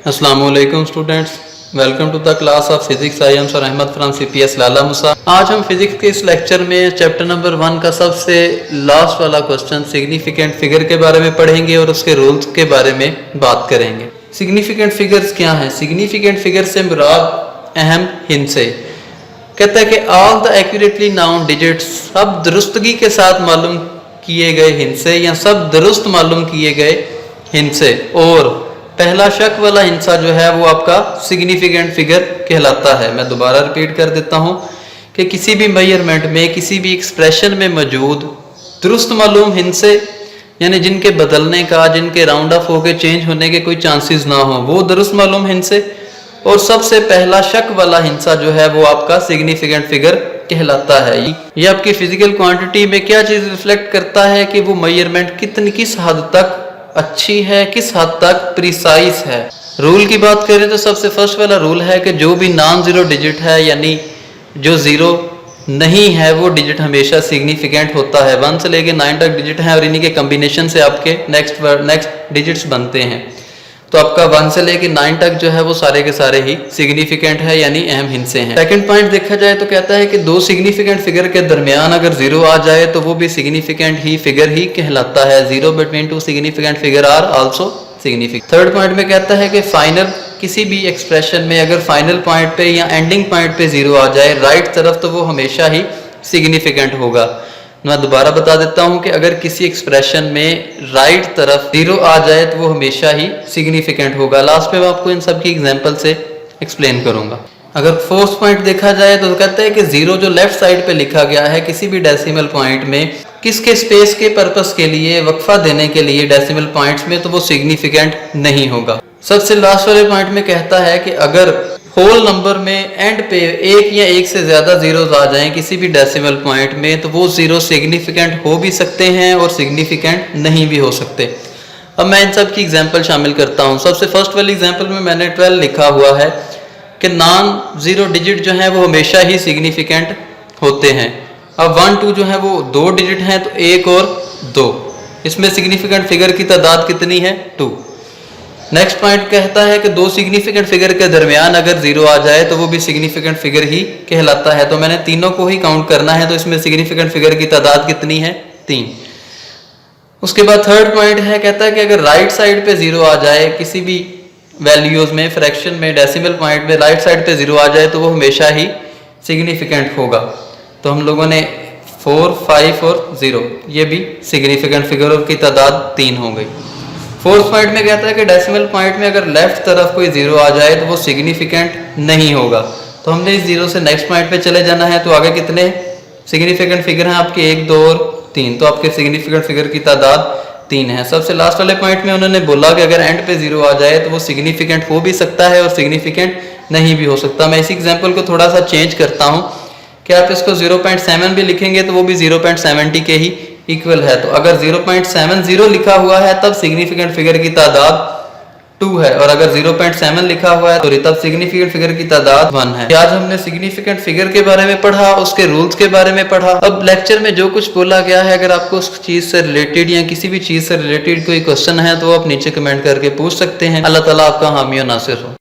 अस्सलामुअलैकुम students, welcome to the class of physics. I am sir Ahmad from CPS Lala Musa. आज हम physics के इस लेक्चर में चैप्टर नंबर 1 का सबसे लास्ट वाला क्वेश्चन सिग्निफिकेंट फिगर के बारे में पढ़ेंगे और उसके रूल्स के बारे में बात करेंगे। सिग्निफिकेंट फिगर्स क्या हैं? सिग्निफिकेंट फिगर से मुराद अहम हिंसे। कहता है कि all the accurately noun digits, सब दुरुस्तगी के साथ मालूम किए गए हिंसे या सब दुरुस्त मालूम किए गए हिंसे, और पहला शक वाला हिंसा जो है वो आपका सिग्निफिकेंट फिगर कहलाता है। मैं दोबारा रिपीट कर देता हूं कि किसी भी मेजरमेंट में, किसी भी एक्सप्रेशन में मौजूद दुरुस्त मालूम हिंसे, यानी जिनके बदलने का, जिनके राउंड ऑफ होकर चेंज होने के कोई चांसेस ना हो, वो दुरुस्त मालूम हिंसे। और सबसे पहला शक वाला हिंसा जो है वो आपका सिग्निफिकेंट फिगर कहलाता है। ये आपकी फिजिकल क्वांटिटी में क्या चीज रिफ्लेक्ट करता है कि वो मेजरमेंट किस हद तक अच्छी है, किस हद तक प्रिसाइज है। रूल की बात करें तो सबसे फर्स्ट वाला रूल है कि जो भी नॉन जीरो डिजिट है, यानी जो जीरो नहीं है, वो डिजिट हमेशा सिग्निफिकेंट होता है। 1 से लेके 9 तक डिजिट हैं और इन्हीं के कॉम्बिनेशन से आपके नेक्स्ट डिजिट्स बनते हैं। तो आपका 1 से लेके 9 तक जो है वो सारे के सारे ही सिग्निफिकेंट है, यानी अहम हिस्से हैं। सेकंड पॉइंट देखा जाए तो कहता है कि दो सिग्निफिकेंट फिगर के दरमियान अगर जीरो आ जाए तो वो भी सिग्निफिकेंट ही फिगर ही कहलाता है। Zero between two significant figure are also significant. Third point में कहता है कि फाइनल किसी भी एक्सप्रेशन में अगर फाइनल पॉइंट पे या एंडिंग पॉइंट पे जीरो आ जाए राइट तरफ, तो वो हमेशा ही सिग्निफिकेंट होगा। मैं दोबारा बता देता हूं कि अगर किसी एक्सप्रेशन में राइट तरफ जीरो आ जाए तो वो हमेशा ही सिग्निफिकेंट होगा। लास्ट में मैं आपको इन सब की एग्जांपल से एक्सप्लेन करूंगा। अगर फोर्थ पॉइंट देखा जाए तो कहते हैं कि जीरो जो लेफ्ट साइड पे लिखा गया है किसी भी डेसिमल पॉइंट में, किसके स्पेस के पर्पस के लिए, वक्फा देने के लिए डेसिमल पॉइंट्स में, तो वो सिग्निफिकेंट नहीं होगा। सबसे लास्ट वाले पॉइंट में कहता है कि अगर होल नंबर में एंड पे एक या एक से ज्यादा जीरोस आ जाएं किसी भी डेसिमल पॉइंट में, तो वो जीरो सिग्निफिकेंट हो भी सकते हैं और सिग्निफिकेंट नहीं भी हो सकते। अब मैं इन सब की एग्जांपल शामिल करता हूं। सबसे फर्स्ट वाली एग्जांपल में मैंने 12 लिखा हुआ है कि नॉन जीरो डिजिट जो है वो हमेशा ही सिग्निफिकेंट होते हैं। अब 1 2 जो है वो 2 डिजिट हैं, तो 1 और 2, इसमें सिग्निफिकेंट फिगर की तादाद कितनी है? 2। नेक्स्ट पॉइंट कहता है कि दो सिग्निफिकेंट फिगर के दरमियान अगर जीरो आ जाए तो वो भी सिग्निफिकेंट फिगर ही कहलाता है। तो मैंने तीनों को ही काउंट करना है, तो इसमें सिग्निफिकेंट फिगर की तादाद कितनी है? 3। उसके बाद थर्ड पॉइंट है, कहता है कि अगर राइट साइड पे जीरो आ जाए किसी भी वैल्यूज में, फ्रैक्शन में, डेसिमल पॉइंट में राइट साइड पे जीरो आ जाए तो वो हमेशा ही सिग्निफिकेंट होगा। तो हम लोगों ने 4, 5 और 0, ये भी सिग्निफिकेंट फिगरों की तादाद 3 हो गई। फोर्थ पॉइंट में कहता है कि डेसिमल पॉइंट में अगर लेफ्ट तरफ कोई जीरो आ जाए तो वो सिग्निफिकेंट नहीं होगा। तो हमने इस जीरो से नेक्स्ट पॉइंट पे चले जाना है। तो आगे कितने सिग्निफिकेंट फिगर हैं आपके? 1, 2 और 3। तो आपके सिग्निफिकेंट फिगर की तादाद 3 है। सबसे लास्ट वाले पॉइंट में उन्होंने बोला कि अगर एंड पे जीरो आ जाए तो वो सिग्निफिकेंट हो भी सकता है और सिग्निफिकेंट नहीं भी हो सकता। मैं इसी एग्जाम्पल को थोड़ा सा चेंज करता हूँ कि आप इसको 0.7 भी लिखेंगे तो वो भी 0.70 के ही इक्वल है। तो अगर 0.70 लिखा हुआ है तब सिग्निफिकेंट फिगर की तादाद 2 है, और अगर 0.7 लिखा हुआ है तो तब सिग्निफिकेंट फिगर की तादाद 1 है। आज हमने सिग्निफिकेंट फिगर के बारे में पढ़ा, उसके रूल्स के बारे में पढ़ा। अब लेक्चर में जो कुछ बोला गया है, अगर आपको उस चीज से रिलेटेड या किसी भी चीज से रिलेटेड कोई क्वेश्चन है तो आप नीचे कमेंट करके पूछ सकते हैं। अल्लाह ताला आपका हामी और नासिर हो।